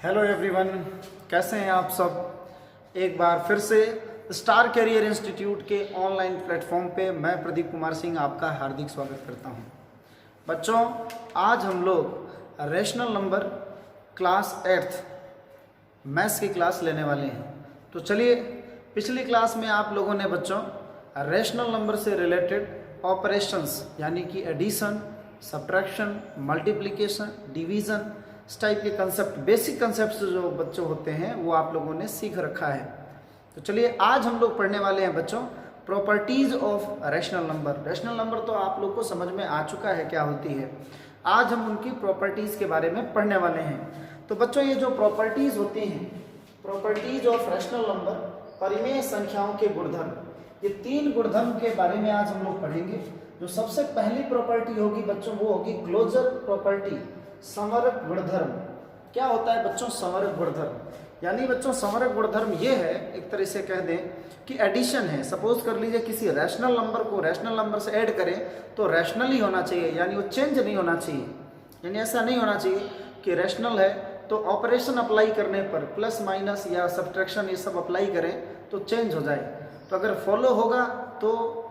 Hello everyone, कैसे हैं आप सब। एक बार फिर से स्टार कैरियर इंस्टीट्यूट के ऑनलाइन प्लेटफॉर्म पे मैं प्रदीप कुमार सिंह आपका हार्दिक स्वागत करता हूं। बच्चों, आज हम लोग rational number class 8th maths की क्लास लेने वाले हैं। तो चलिए, पिछली क्लास में आप लोगों ने बच्चों रेशनल नंबर से रिलेटेड ऑपरेशंस यानी कि एडिशन, सब्ट्रैक्शन, मल्टीप्लिकेशन, डिवीज़न, इस टाइप के कंसेप्ट, बेसिक कंसेप्ट जो बच्चों होते हैं वो आप लोगों ने सीख रखा है। तो चलिए, आज हम लोग पढ़ने वाले हैं बच्चों properties of rational number. Rational number तो आप लोग को समझ में आ चुका है क्या होती है। आज हम उनकी प्रॉपर्टीज के बारे में पढ़ने वाले हैं। तो बच्चों, ये जो प्रॉपर्टीज होती हैं, प्रॉपर्टीज ऑफ रेशनल नंबर, परिमेय संख्याओं के गुणधर्म, ये 3 गुणधर्म के बारे में आज हम लोग पढ़ेंगे। जो सबसे पहली प्रॉपर्टी होगी बच्चों वो होगी क्लोजर प्रॉपर्टी, समरक गुणधर्म। क्या होता है बच्चों समरक गुणधर्म? यानी बच्चों समरक गुणधर्म ये है, एक तरह से कह दें कि एडिशन है। सपोज कर लीजिए किसी रैशनल नंबर को रैशनल नंबर से ऐड करें तो रैशनल ही होना चाहिए, यानी वो चेंज नहीं होना चाहिए। यानी ऐसा नहीं होना चाहिए कि रैशनल है तो ऑपरेशन अप्लाई करने पर प्लस माइनस या सब्ट्रैक्शन ये सब अप्लाई करें तो चेंज हो जाए। तो अगर फॉलो होगा तो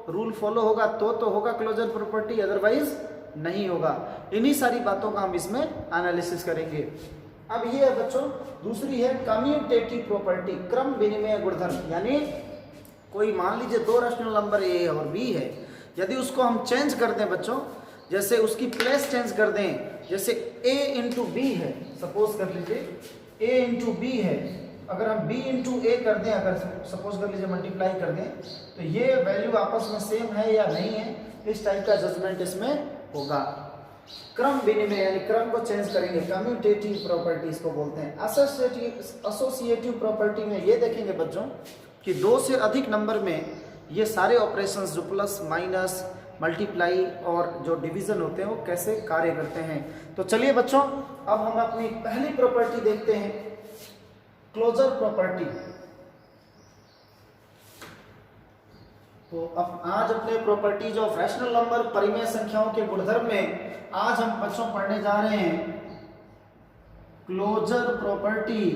रूल फॉलो होगा तो होगा क्लोजर प्रॉपर्टी, अदरवाइज नहीं होगा। इन्हीं सारी बातों का हम इसमें एनालिसिस करेंगे। अब ये है बच्चों, दूसरी है कम्यूटेटिव प्रॉपर्टी, क्रम विनिमय गुणधर्म। यानी कोई मान लीजिए 2 रेशनल नंबर ए और बी है, यदि उसको हम चेंज कर दें बच्चों, जैसे उसकी प्लेस चेंज कर दें, जैसे a इंटू बी है, सपोज कर लीजिए a इंटू बी है, अगर हम b इंटू ए कर दें, अगर सपोज कर लीजिए मल्टीप्लाई कर दें, तो ये वैल्यू आपस में सेम है या नहीं है, इस टाइप का जजमेंट इसमें होगा। क्रम विनिमय यानी क्रम को चेंज करेंगे, कम्यूटेटिव प्रॉपर्टीज को बोलते हैं। एसोसिएटिव प्रॉपर्टी में ये देखेंगे बच्चों कि 2 से अधिक नंबर में ये सारे ऑपरेशंस जो प्लस माइनस मल्टीप्लाई और जो डिवीजन होते हैं वो कैसे कार्य करते हैं। तो चलिए बच्चों, अब हम अपनी पहली प्रॉपर्टी देखते हैं, क्लोजर प्रॉपर्टी। तो अब आज अपने प्रॉपर्टीज ऑफ रैशनल नंबर, परिमेय संख्याओं के गुणधर्म में आज हम बच्चों पढ़ने जा रहे हैं closure property,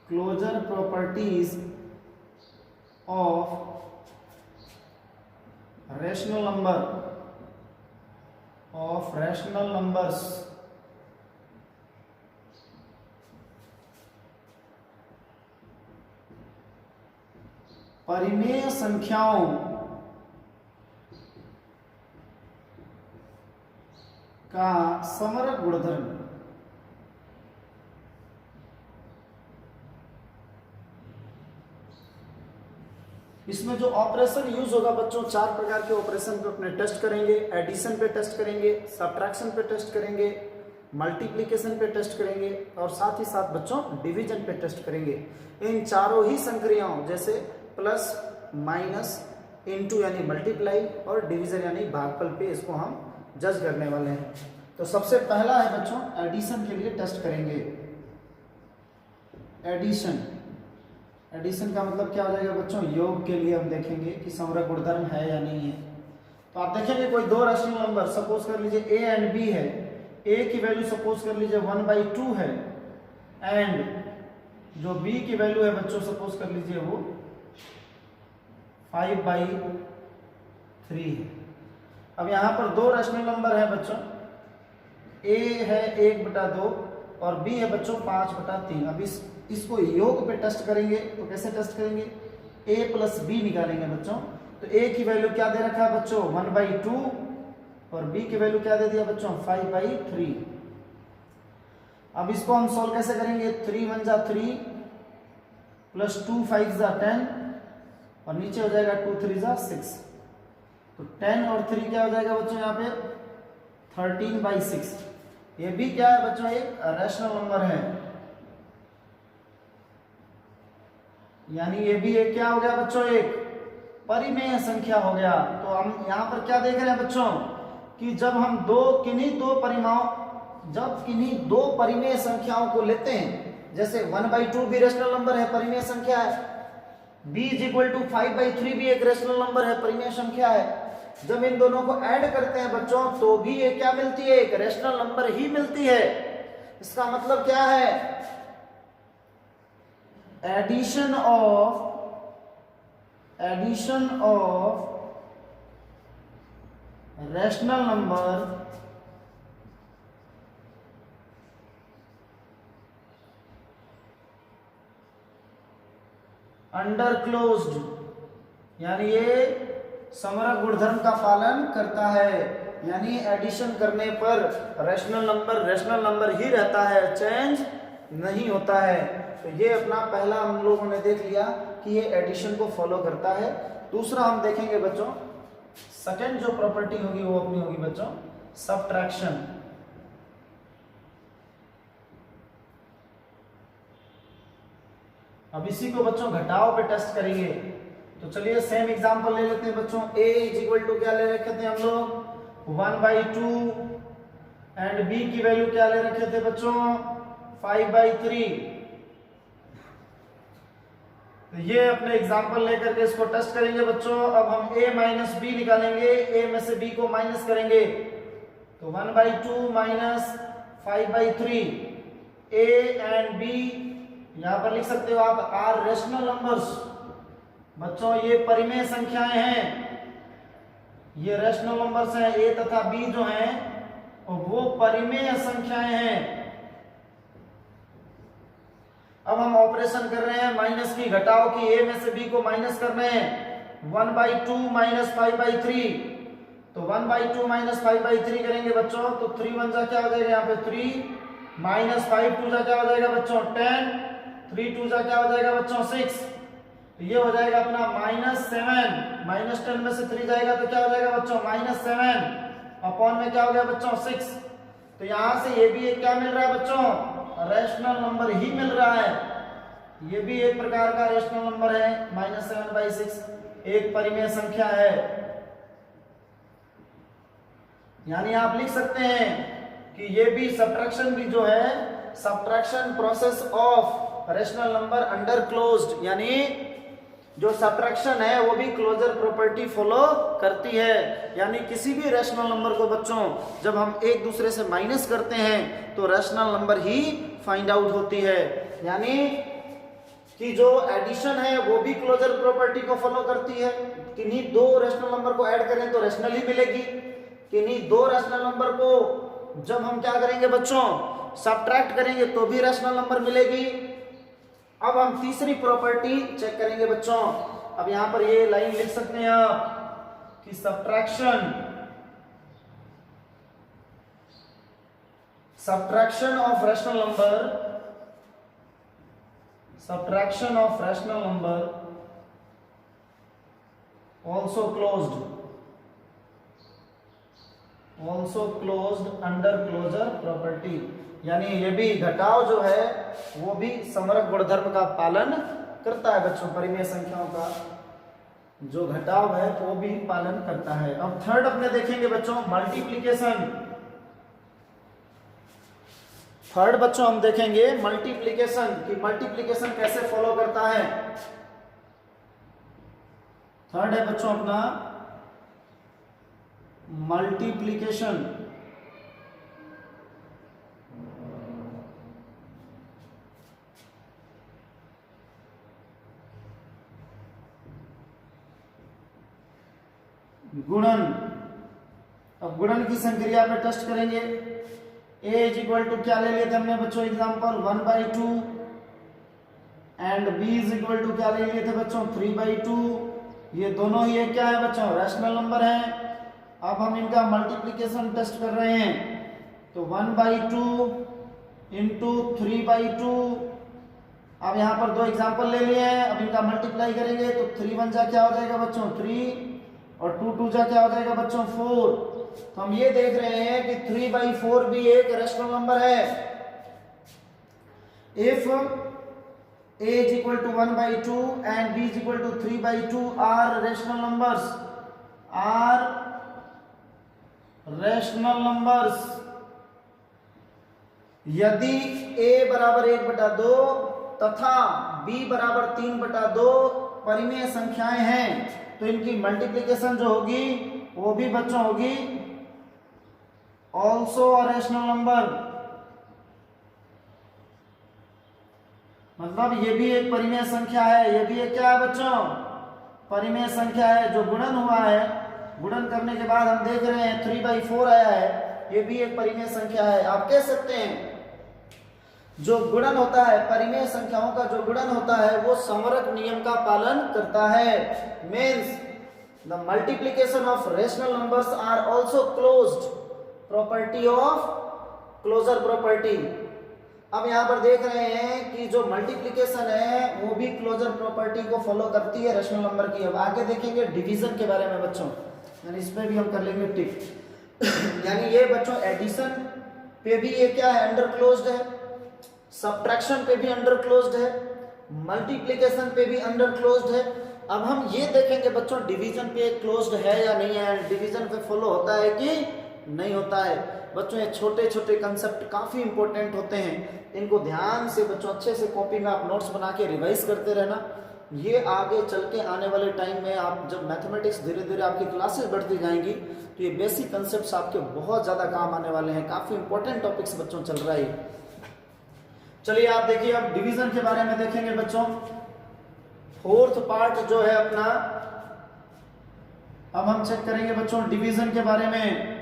closure properties of rational number, of rational numbers. परिमेय संख्याओं का समरक गुणधर्म। इसमें जो ऑपरेशन यूज होगा बच्चों, 4 प्रकार के ऑपरेशन पे अपने टेस्ट करेंगे। एडिशन पे टेस्ट करेंगे, सब्ट्रैक्शन पे टेस्ट करेंगे, मल्टीप्लिकेशन पे टेस्ट करेंगे और साथ ही साथ बच्चों डिवीजन पे टेस्ट करेंगे। इन चारों ही संक्रियाओं जैसे प्लस माइनस इनटू यानी मल्टीप्लाई और डिवीजन यानी भागफल पे इसको हम जज करने वाले हैं। तो सबसे पहला है बच्चों एडिशन के लिए टेस्ट करेंगे। एडिशन, एडिशन का मतलब क्या हो जाएगा बच्चों, योग के लिए हम देखेंगे कि समरक गुणधर्म है या नहीं है। तो आप देखेंगे कोई 2 रेशनल नंबर, सपोज कर लीजिए a एंड b है, a की वैल्यू सपोज कर लीजिए 1/2 है एंड जो b की वैल्यू है बच्चों सपोज कर लीजिए वो 5/3 है। अब यहाँ पर 2 रेशनल नंबर है बच्चों, a है 1/2 और b है बच्चों 5/3। अब इसको योग पे टेस्ट करेंगे। तो कैसे टेस्ट करेंगे, a प्लस b निकालेंगे बच्चों। तो a की वैल्यू क्या दे रखा है बच्चों 1/2 और b की वैल्यू क्या दे दिया बच्चों 5/3। अब इसको हम सॉल्व कैसे करेंगे, 3 1 जा 3 प्लस 2 5 जा 10 और नीचे हो जाएगा 2 3 जा 6। तो 10 और 3 क्या हो जाएगा बच्चों यहाँ पे 13/6। ये भी क्या है बच्चों, एक रैशनल नंबर है, यानी ये भी एक क्या हो गया बच्चों, एक परिमेय संख्या हो गया। तो हम यहाँ पर क्या देख रहे हैं बच्चों कि जब हम किन्हीं दो परिमेय संख्याओं को लेते हैं, जैसे 1/2 भी रेशनल नंबर है, परिमेय संख्या है, b = 5/3 भी एक रेशनल नंबर है, परिमेय संख्या है, जब इन दोनों को ऐड करते हैं बच्चों तो भी ये क्या मिलती है, एक रैशनल नंबर ही मिलती है। इसका मतलब क्या है, addition of rational number under closed, यानी ये समरक गुणधर्म का पालन करता है, यानी एडिशन करने पर रैशनल नंबर ही रहता है, चेंज नहीं होता है। तो ये अपना पहला हम लोगों ने देख लिया कि ये एडिशन को फॉलो करता है। दूसरा हम देखेंगे बच्चों, सेकंड जो प्रॉपर्टी होगी वो अपनी होगी बच्चों सबट्रैक्शन। अब इसी को बच्चों घटाव पे टेस्ट करेंगे। तो चलिए सेम एग्जांपल ले लेते हैं बच्चों। a इज इक्वल टू क्या ले रखे थे हम लोग 1/2 एंड b की वैल्यू क्या ले रखे थे बच्चों 5/3। तो ये अपने एग्जांपल लेकर के इसको टेस्ट करेंगे बच्चों। अब हम a माइनस बी निकालेंगे, a में से b को माइनस करेंगे तो 1/2 माइनस 5/3 a एंड b यहां पर लिख सकते हो आप आर रैशनल नंबर्स। बच्चों ये परिमेय संख्याएं हैं, ये रैशनल नंबर्स हैं, a तथा b जो हैं वो परिमेय संख्याएं हैं। अब हम ऑपरेशन कर रहे हैं माइनस की, घटाओ की, a में से b को माइनस कर रहे हैं 1/2 माइनस 5/3। तो 1/2 माइनस 5/3 करेंगे बच्चों तो 3 1 जा क्या हो जाएगा यहाँ पे 3 माइनस 5 2 जा क्या हो जाएगा बच्चों 10 3 2 जा क्या हो जाएगा बच्चों 6। तो ये हो जाएगा अपना -7, -10 में से 3 जाएगा तो क्या हो जाएगा बच्चों -7 अपॉन में क्या हो गया बच्चों 6। तो यहां से ये भी एक क्या मिल रहा है बच्चों रैशनल नंबर ही मिल रहा है। ये भी एक प्रकार का रैशनल नंबर है -7/6, एक परिमेय संख्या है। यानी आप लिख सकते हैं कि ये भी सबट्रैक्शन भी जो है subtraction process of rational number under closed, यानी जो सबट्रैक्शन है वो भी क्लोजर प्रॉपर्टी फॉलो करती है। यानी किसी भी रैशनल नंबर को बच्चों जब हम एक दूसरे से माइनस करते हैं तो रैशनल नंबर ही फाइंड आउट होती है। यानी कि जो एडिशन है वो भी क्लोजर प्रॉपर्टी को फॉलो करती है। किन्हीं दो रैशनल नंबर को ऐड करें तो रैशनल ही मिलेगी, किन्हीं दो रैशनल नंबर को जब हम क्या करेंगे बच्चों सबट्रैक्ट करेंगे तो भी रैशनल नंबर मिलेगी। अब हम तीसरी प्रॉपर्टी चेक करेंगे बच्चों। अब यहां पर ये लाइन लिख सकते हैं आप कि subtraction of rational number also closed under closure property। यानी ये भी घटाव जो है वो भी समरक गुणधर्म का पालन करता है बच्चों। परिमेय संख्याओं का जो घटाव है वो भी पालन करता है। अब थर्ड अपने देखेंगे बच्चों मल्टीप्लिकेशन। थर्ड बच्चों हम देखेंगे मल्टीप्लिकेशन कि मल्टीप्लिकेशन कैसे फॉलो करता है। थर्ड है बच्चों अपना मल्टीप्लिकेशन। गुणन। अब गुणन की संक्रिया पे टेस्ट करेंगे। a इज इक्वल टू क्या ले लिए थे हमने बच्चों example 1/2 and b is equal to क्या ले लिए थे बच्चों 3/2। ये दोनों ही क्या है बच्चों रैशनल नंबर हैं। अब हम इनका मल्टीप्लिकेशन टेस्ट कर रहे हैं तो 1/2 इंटू 3/2। अब यहाँ पर दो एग्जांपल ले लिए हैं, अब इनका मल्टीप्लाई करेंगे तो 3 1 जा क्या हो जाएगा बच्चों 3 और 2 2 जा क्या हो जाएगा बच्चों 4। तो हम ये देख रहे हैं कि 3/4 भी एक रैशनल नंबर है। If a is equal to 1/2 and b is equal to 3/2 are rational numbers, यदि a बराबर 1/2 तथा b बराबर 3/2 परिमेय संख्याएं हैं तो इनकी मल्टीप्लिकेशन जो होगी वो भी बच्चों होगी ऑल्सो अ रेशनल नंबर, मतलब ये भी एक परिमेय संख्या है, ये भी एक क्या है बच्चों, परिमेय संख्या है। जो गुणन हुआ है, गुणन करने के बाद हम देख रहे हैं 3/4 आया है, ये भी एक परिमेय संख्या है। आप कह सकते हैं जो गुणन होता है, परिमेय संख्याओं का जो गुणन होता है वो समवर्ग नियम का पालन करता है। Means the multiplication of rational numbers are also closed property of closure property. अब यहाँ पर देख रहे हैं कि जो मल्टीप्लिकेशन है वो भी क्लोजर प्रॉपर्टी को फॉलो करती है रेशनल नंबर की। अब आगे देखेंगे डिवीजन के बारे में बच्चों, यानी इसमें भी हम कर लेंगे टिक। यानी ये बच्चों एडिशन पे भी ये क्या है, अंडर क्लोज्ड है, सब्ट्रैक्शन पे भी अंडर क्लोज्ड है, मल्टीप्लिकेशन पे भी अंडर क्लोज्ड है। अब हम ये देखेंगे बच्चों डिवीजन पे क्लोज्ड है या नहीं है, डिवीजन पे फॉलो होता है कि नहीं होता है। बच्चों ये छोटे छोटे कंसेप्ट काफी इंपॉर्टेंट होते हैं, इनको ध्यान से बच्चों अच्छे से कॉपी में आप नोट्स बना के रिवाइज करते रहना। ये आगे चल के आने वाले टाइम में आप जब मैथमेटिक्स धीरे धीरे आपकी क्लासेस बढ़ती जाएंगी तो ये बेसिक कंसेप्ट्स आपके बहुत ज्यादा काम आने वाले हैं। काफी इंपॉर्टेंट टॉपिक्स बच्चों चल रहा है। चलिए आप देखिए, अब डिवीजन के बारे में देखेंगे बच्चों। फोर्थ पार्ट जो है अपना, अब हम चेक करेंगे बच्चों डिवीजन के बारे में।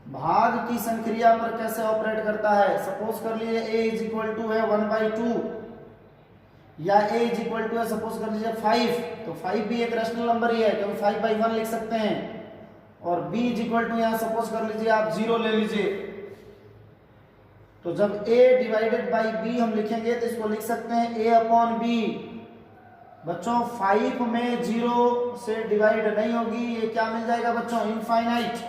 भाग की संक्रिया पर कैसे ऑपरेट करता है। सपोज कर लीजिए a इज इक्वल टू है 1/2 या a इज इक्वल टू है सपोज कर लीजिए 5, तो 5 भी एक रेशनल नंबर ही है क्योंकि 5/1 लिख सकते हैं। और b इज इक्वल टू यहां सपोज कर लीजिए आप 0 ले लीजिए, तो जब a डिवाइडेड बाई b हम लिखेंगे तो इसको लिख सकते हैं a/b। बच्चों 5 में 0 से डिवाइड नहीं होगी, ये क्या मिल जाएगा बच्चों, इनफाइनाइट।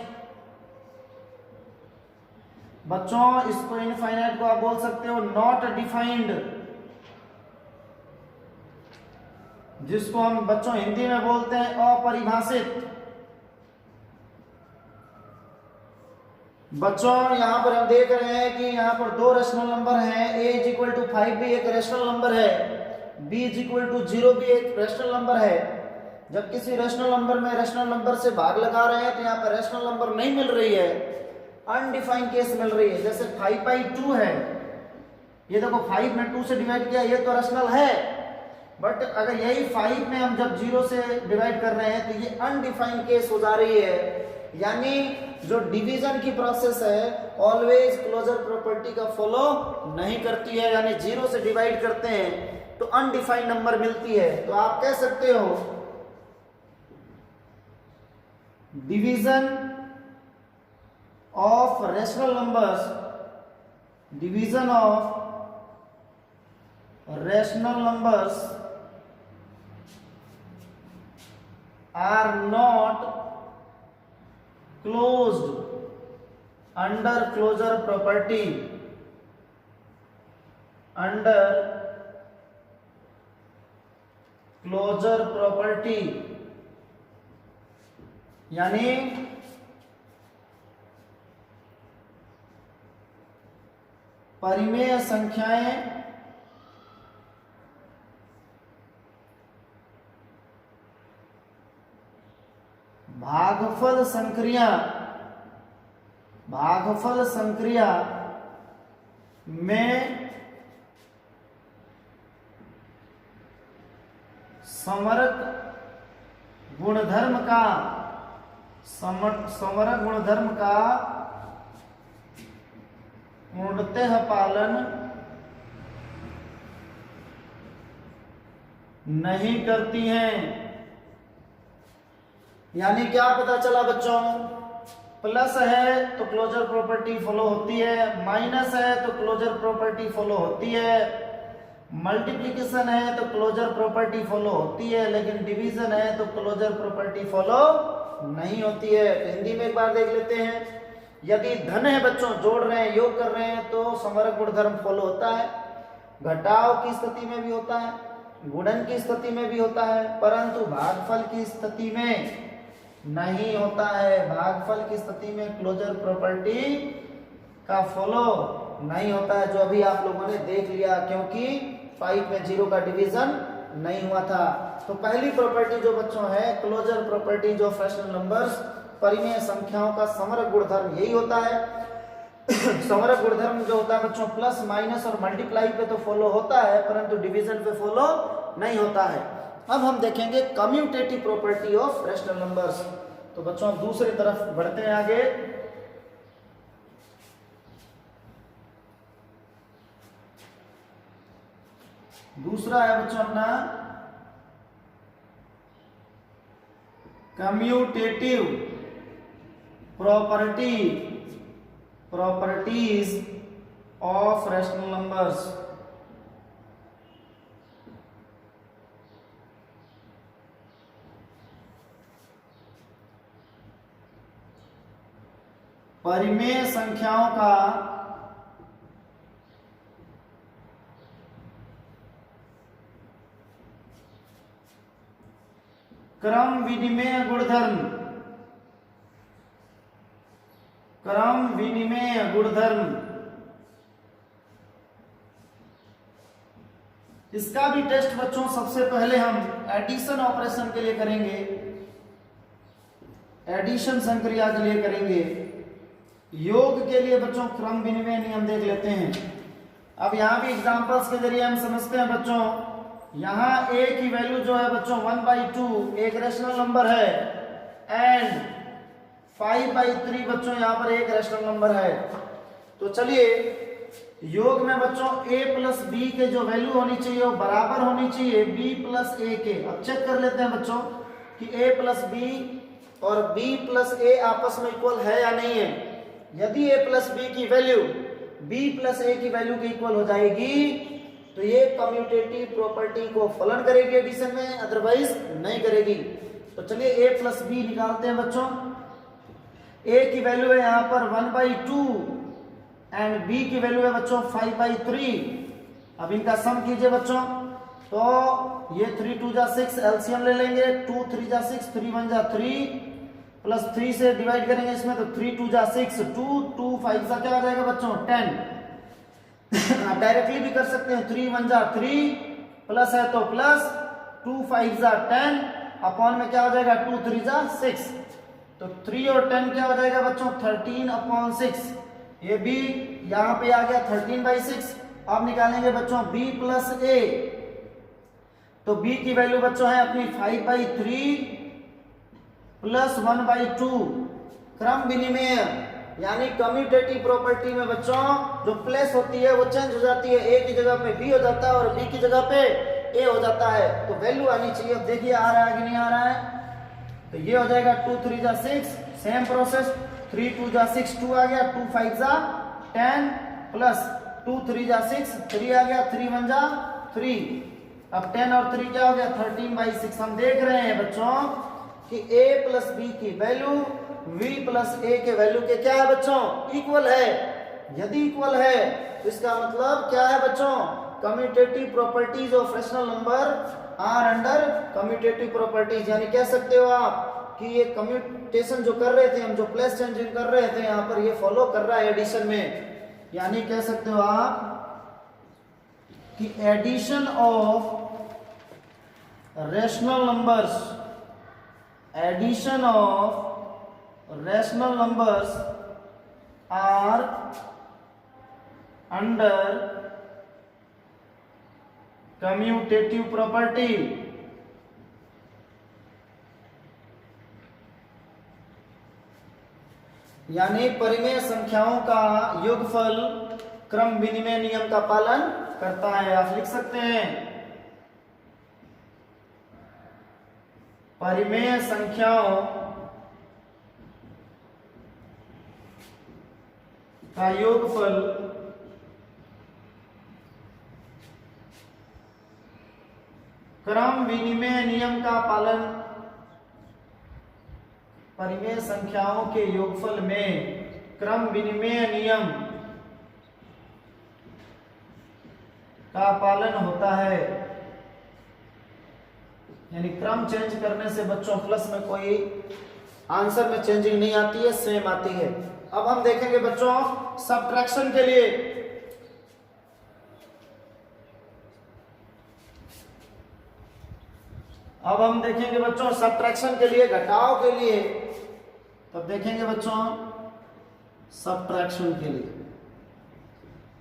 बच्चों इसको इनफाइनाइट को आप बोल सकते हो नॉट डिफाइंड, जिसको हम बच्चों हिंदी में बोलते हैं अपरिभाषित। बच्चों यहां पर हम देख रहे हैं कि यहां पर दो रेशनल नंबर हैं, a इज इक्वल टू 5 भी एक रेशनल नंबर है, b इज इक्वल टू 0 भी एक रेशनल नंबर है। जब किसी रेशनल नंबर में रेशनल नंबर से भाग लगा रहे हैं तो यहाँ पर रेशनल नंबर नहीं मिल रही है, अनडिफाइंड केस मिल रही है। जैसे 5/2 है, ये देखो 5 में 2 से डिवाइड किया, ये तो रेशनल है, बट अगर यही 5 में हम जब 0 से डिवाइड कर रहे हैं तो ये अनडिफाइंड केस हो जा रही है। यानी जो डिवीजन की प्रोसेस है ऑलवेज क्लोजर प्रॉपर्टी का फॉलो नहीं करती है, यानी 0 से डिवाइड करते हैं तो अनडिफाइंड नंबर मिलती है। तो आप कह सकते हो division of rational numbers, division of rational numbers are not closed under closure property, under closure property। यानी परिमेय संख्याएं भागफल संक्रिया में समरक गुणधर्म का पूर्णतः पालन नहीं करती हैं। यानी क्या पता चला बच्चों, प्लस है तो क्लोजर प्रॉपर्टी फॉलो होती है, माइनस है तो क्लोजर प्रॉपर्टी फॉलो होती है, मल्टीप्लिकेशन है तो क्लोजर प्रॉपर्टी फॉलो होती है, लेकिन डिवीजन है तो क्लोजर प्रॉपर्टी फॉलो नहीं होती है। तो हिंदी में एक बार देख लेते हैं। यदि धन है बच्चों, जोड़ रहे हैं, योग कर रहे हैं तो समरक गुणधर्म फॉलो होता है, घटाव की स्थिति में भी होता है, गुणन की स्थिति में भी होता है, परंतु भागफल की स्थिति में नहीं होता है। भागफल की स्थिति में क्लोजर प्रॉपर्टी का फॉलो नहीं होता है, जो अभी आप लोगों ने देख लिया, क्योंकि 5 में 0 का डिवीजन नहीं हुआ था। तो पहली प्रॉपर्टी जो बच्चों है क्लोजर प्रॉपर्टी जो फ्रैक्शनल नंबर्स परिमेय संख्याओं का समग्र गुणधर्म यही होता है। समग्र गुणधर्म जो होता है बच्चों प्लस माइनस और मल्टीप्लाई पे तो फॉलो होता है परंतु डिवीजन पे फॉलो नहीं होता है। अब हम देखेंगे commutative property of rational numbers. तो बच्चों दूसरी तरफ बढ़ते हैं आगे। दूसरा है बच्चों अपना commutative properties of rational numbers. परिमेय संख्याओं का क्रम विनिमय गुणधर्म, क्रम विनिमय गुणधर्म, इसका भी टेस्ट बच्चों सबसे पहले हम एडिशन ऑपरेशन के लिए करेंगे, एडिशन संक्रिया के लिए करेंगे। योग के लिए बच्चों क्रम विनिमय नियम देख लेते हैं। अब यहां भी एग्जांपल्स के जरिए हम समझते हैं बच्चों, यहां a की वैल्यू जो है बच्चों 1/2 एक रैशनल नंबर है एंड 5/3 बच्चों यहां पर एक रैशनल नंबर है। तो चलिए योग में बच्चों a प्लस b के जो वैल्यू होनी चाहिए वो बराबर होनी चाहिए b प्लस a के। अब चेक कर लेते हैं बच्चों कि a प्लस b और b प्लस a आपस में इक्वल है या नहीं है। यदि a प्लस b की वैल्यू b प्लस a की वैल्यू के इक्वल हो जाएगी तो ये कम्यूटेटिव प्रॉपर्टी को फलन करेगी एडिशन में, अदरवाइज नहीं करेगी। तो चलिए a प्लस b निकालते हैं बच्चों। a की वैल्यू है यहां पर 1/2 एंड b की वैल्यू है बच्चों 5/3। अब इनका सम कीजिए बच्चों, तो ये 3 2 जा 6 एलसीएम ले लेंगे, 2 3 जा 6 3 1 जा 3 प्लस 3 से डिवाइड करेंगे इसमें तो 3 2 जा 6 2 2 5 जा क्या आ जाएगा बच्चों 10। आप डायरेक्टली भी कर सकते हैं, 3 1 जा 3 प्लस है तो प्लस 2 5 जा 10 अपॉन में क्या हो जाएगा 2 3 जा 6। तो 3 और 10 क्या हो जाएगा बच्चों 13/6। ये भी यहां पे आ गया 13/6। अब निकालेंगे बच्चों b प्लस a। तो b की वैल्यू बच्चों है अपनी 5/3 प्लस 1/2। क्रम विनिमय यानी कम्यूटेटिव प्रॉपर्टी में बच्चों जो प्लेस होती है वो चेंज हो जाती है, a की जगह पे b हो जाता है और b की जगह पे a हो जाता है। तो वैल्यू आनी चाहिए। अब देखिए आ रहा है कि नहीं आ रहा है। तो ये हो जाएगा 2 3 जा 6 सेम प्रोसेस, 3 2 जा 6 2 आ गया, 2 5 जा 10 प्लस 2 3 जा 6 3 आ गया, 3 1 जा 3। अब 10 और 3 क्या हो गया 13/6। हम देख रहे हैं बच्चों कि a प्लस b की वैल्यू v प्लस a के वैल्यू के क्या है बच्चों इक्वल है। यदि इक्वल है तो इसका मतलब क्या है बच्चों commutative properties of rational number are under commutative properties. यानी कह सकते हो आप कि ये कम्यूटेशन जो कर रहे थे हम, जो प्लेस चेंजिंग कर रहे थे यहाँ पर ये फॉलो कर रहा है एडिशन में। यानी कह सकते हो आप कि addition of rational numbers, addition of rational numbers are under commutative property। यानी परिमेय संख्याओं का योगफल क्रम विनिमय नियम का पालन करता है। आप लिख सकते हैं परिमेय संख्याओं का योगफल क्रम विनिमय नियम का पालन, परिमेय संख्याओं के योगफल में क्रम विनिमय नियम का पालन होता है। यानी क्रम चेंज करने से बच्चों प्लस में कोई आंसर में चेंजिंग नहीं आती है, सेम आती है। अब हम देखेंगे बच्चों सब्ट्रैक्शन के लिए। अब हम देखेंगे बच्चों सब्ट्रैक्शन के लिए, घटाव के लिए, तब देखेंगे बच्चों सब्ट्रैक्शन के लिए।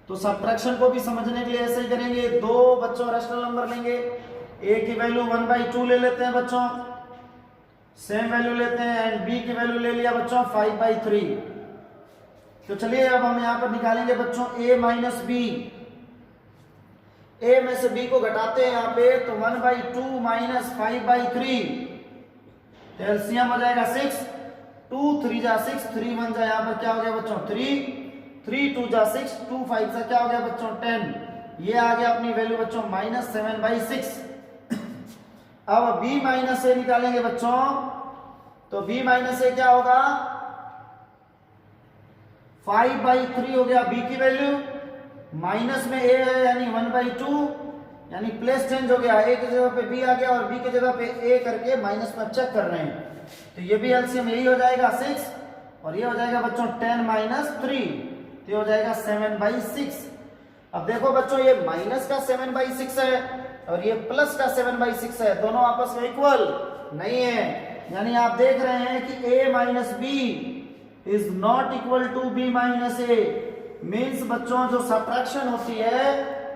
तो सब्ट्रैक्शन को भी समझने के लिए ऐसे ही करेंगे, दो बच्चों रैशनल नंबर लेंगे, ए की वैल्यू 1/2 ले लेते हैं बच्चों, सेम वैल्यू लेते हैं, एंड बी की वैल्यू ले लिया बच्चों 5/3। तो चलिए अब हम यहां पर निकालेंगे बच्चों a माइनस बी, a में से b को घटाते हैं यहाँ पे, तो 1/2 माइनस 5/3, तो एलसीएम हो जाएगा 6, 2 3 जा 6, 3 1 जा यहाँ पर क्या हो गया बच्चों 3, 3 2 जा 6, 2 5 जा क्या हो गया बच्चों 10। ये आ गया अपनी वैल्यू बच्चों -7/6। अब b माइनस ए निकालेंगे बच्चों, तो b माइनस ए क्या होगा 5/3 हो गया b की वैल्यू, माइनस में a है यानी 1/2, यानी प्लेस चेंज हो गया, a की जगह पे b आ गया और b की जगह पे a करके माइनस में चेक कर रहे हैं। तो ये भी एलसीएम यही हो जाएगा 6, और ये हो जाएगा बच्चों 10 - 3, तो ये हो जाएगा 7/6। अब देखो बच्चों ये माइनस का 7/6 है और ये प्लस का 7/6 है, दोनों आपस में इक्वल नहीं है, यानी आप देख रहे हैं कि a minus b is not equal to b minus a. Means बच्चों जो सब्ट्रैक्शन होती है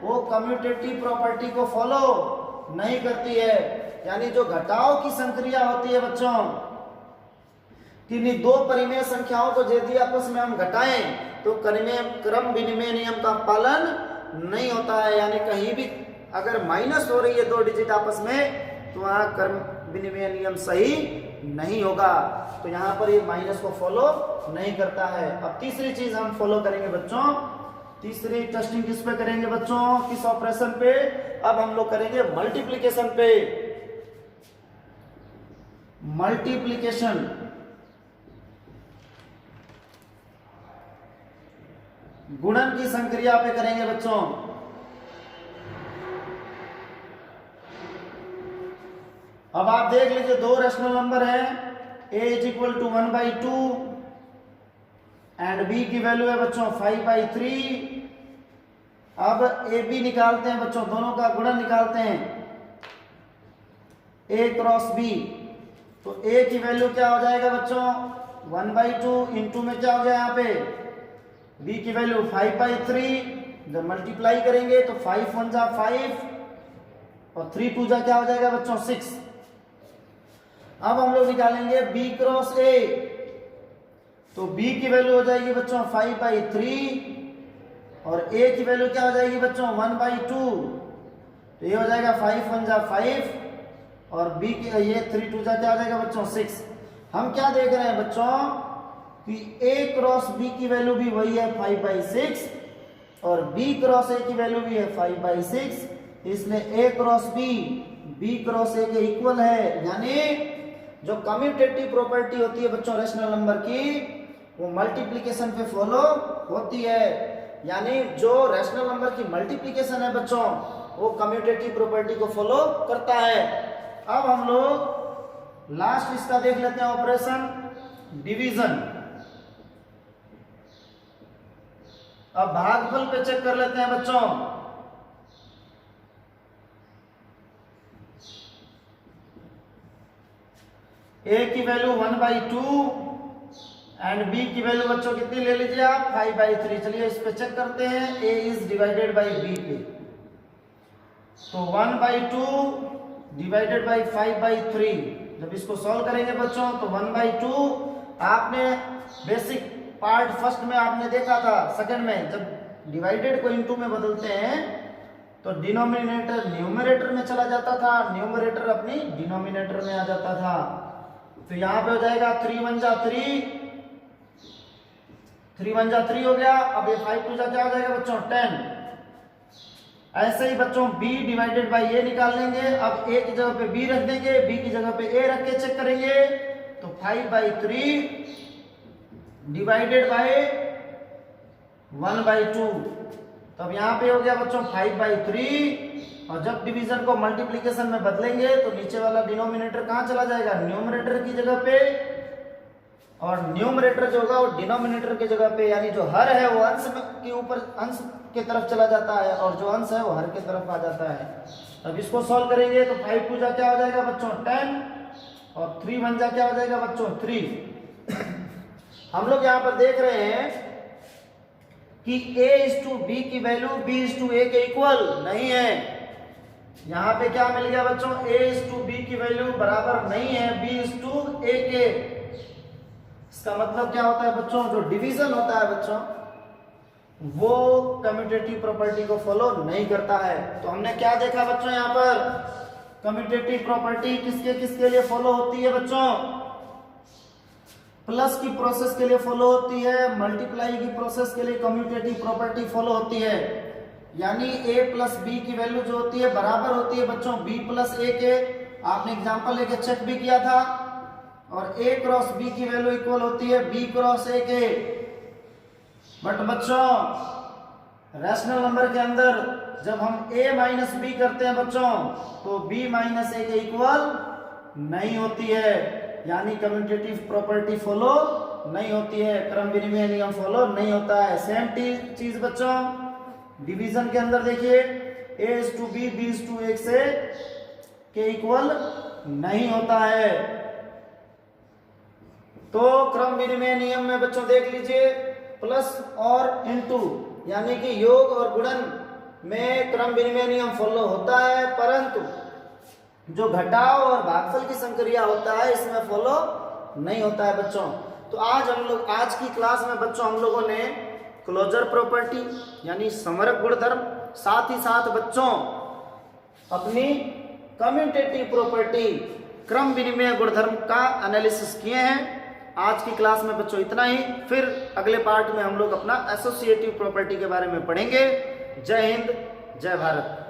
वो कम्यूटेटिव प्रॉपर्टी को फॉलो नहीं करती है, यानी जो घटाव की संक्रिया होती है बच्चों, किन्हीं दो परिमेय संख्याओं को यदि आपस में हम घटाएं तो क्रम विनिमय नियम का पालन नहीं होता है, यानी कहीं भी अगर माइनस हो रही है दो डिजिट आपस में तो वहां क्रम विनिमय नियम सही नहीं होगा, तो यहां पर ये माइनस को फॉलो नहीं करता है। अब तीसरी चीज हम फॉलो करेंगे बच्चों, तीसरी टेस्टिंग किस पे करेंगे बच्चों, किस ऑपरेशन पे, अब हम लोग करेंगे मल्टीप्लिकेशन पे। मल्टीप्लिकेशन, गुणन की संक्रिया पे करेंगे बच्चों। अब आप देख लीजिए दो रैशनल नंबर है, a is equal to 1/2 and b की वैल्यू है बच्चों 5/3। अब ए बी निकालते हैं बच्चों, दोनों का गुणन निकालते हैं, a क्रॉस b, तो a की वैल्यू क्या हो जाएगा बच्चों 1/2 इंटू में क्या हो गया यहाँ पे b की वैल्यू 5/3, जब मल्टीप्लाई करेंगे तो 5 1 जा 5 और 3 2 जा क्या हो जाएगा बच्चों 6। अब हम लोग निकालेंगे b क्रॉस a, तो b की वैल्यू हो जाएगी बच्चों 5/3 और a की वैल्यू क्या हो जाएगी बच्चों 1/2, तो ये हो जाएगा 5 1 जा 5 और b की ये 3 2 जा क्या हो जाएगा बच्चों 6। हम क्या देख रहे हैं बच्चों कि a क्रॉस b की वैल्यू भी वही है 5/6 और b क्रॉस a की वैल्यू भी है 5/6, इसलिए a cross b cross a के इक्वल है, यानी जो कम्यूटेटिव प्रॉपर्टी होती है बच्चों रैशनल नंबर की वो मल्टीप्लिकेशन पे फॉलो होती है, यानी जो रैशनल नंबर की मल्टीप्लिकेशन है बच्चों वो कम्यूटेटिव प्रॉपर्टी को फॉलो करता है। अब हम लोग लास्ट इसका देख लेते हैं ऑपरेशन डिवीजन। अब भागफल पे चेक कर लेते हैं बच्चों। a की वैल्यू 1/2 एंड b की वैल्यू बच्चों कितनी ले लीजिए आप 5/3। चलिए इस पे चेक करते हैं, a is divided by b पे, तो 1/2 डिवाइडेड बाई 5/3, जब इसको सॉल्व करेंगे बच्चों तो 1/2, आपने बेसिक पार्ट फर्स्ट में आपने देखा था, सेकंड में जब डिवाइडेड को इनटू में बदलते हैं तो डिनोमिनेटर न्यूमरेटर में चला जाता था, न्यूमरेटर अपनी डिनोमिनेटर में आ जाता था। तो यहां पे हो जाएगा 3 1 जा 3, 3 1 जा 3 हो गया। अब ये 5 2 जा क्या हो जाएगा बच्चों 10। ऐसे ही बच्चों b डिवाइडेड बाई a निकाल लेंगे। अब a की जगह पे b रख देंगे, b की जगह पे a रख के चेक करेंगे, तो 5/3 डिवाइडेड बाई 1/2, तब यहां पे हो गया बच्चों 5/3, और जब डिवीजन को मल्टीप्लिकेशन में बदलेंगे तो नीचे वाला डिनोमिनेटर कहां चला जाएगा न्यूमरेटर की जगह पे, और न्यूमरेटर जो होगा वो डिनोमिनेटर की जगह पे, यानी जो हर है वो अंश के ऊपर अंश के तरफ चला जाता है और जो अंश है वो हर के तरफ आ जाता है। अब इसको सॉल्व करेंगे तो 5 टू जा क्या हो जाएगा बच्चों 10 और 3 1 जा क्या हो जाएगा बच्चों 3। हम लोग यहाँ पर देख रहे हैं कि a:b की वैल्यू b:a के इक्वल नहीं है। यहाँ पे क्या मिल गया बच्चों a:b की वैल्यू बराबर नहीं है b:a के। इसका मतलब क्या होता है बच्चों, जो डिवीजन होता है बच्चों वो कम्यूटेटिव प्रॉपर्टी को फॉलो नहीं करता है। तो हमने क्या देखा बच्चों, यहाँ पर कम्यूटेटिव प्रॉपर्टी किसके किसके लिए फॉलो होती है बच्चों, प्लस की प्रोसेस के लिए फॉलो होती है, मल्टीप्लाई की प्रोसेस के लिए कम्यूटेटिव प्रॉपर्टी फॉलो होती है। यानी a प्लस बी की वैल्यू जो होती है बराबर होती है बच्चों b प्लस a के। आपने एग्जांपल लेके चेक भी किया था। और a क्रॉस b की वैल्यू इक्वल होती है b क्रॉस a के। बट बच्चों रैशनल नंबर के अंदर जब हम a माइनस बी करते हैं बच्चों तो b माइनस a के इक्वल नहीं होती है। यानी कम्यूटेटिव प्रॉपर्टी फॉलो नहीं होती है, क्रम विनिमय नियम फॉलो नहीं होता है। सेम चीज बच्चों डिवीजन के अंदर देखिए a:b b:1 से के इक्वल नहीं होता है। तो क्रम विनिमय नियम में बच्चों देख लीजिए प्लस और इनटू यानी कि योग और गुणन में क्रम विनिमय नियम फॉलो होता है, परंतु जो घटाव और भागफल की संक्रिया होता है इसमें फॉलो नहीं होता है बच्चों। तो आज की क्लास में बच्चों हम लोगों ने क्लोजर प्रॉपर्टी यानी समरक गुणधर्म, साथ ही साथ बच्चों अपनी कम्यूटेटिव प्रॉपर्टी क्रम विनिमय गुणधर्म का एनालिसिस किए हैं। आज की क्लास में बच्चों इतना ही। फिर अगले पार्ट में हम लोग अपना एसोसिएटिव प्रॉपर्टी के बारे में पढ़ेंगे। जय हिंद, जय भारत।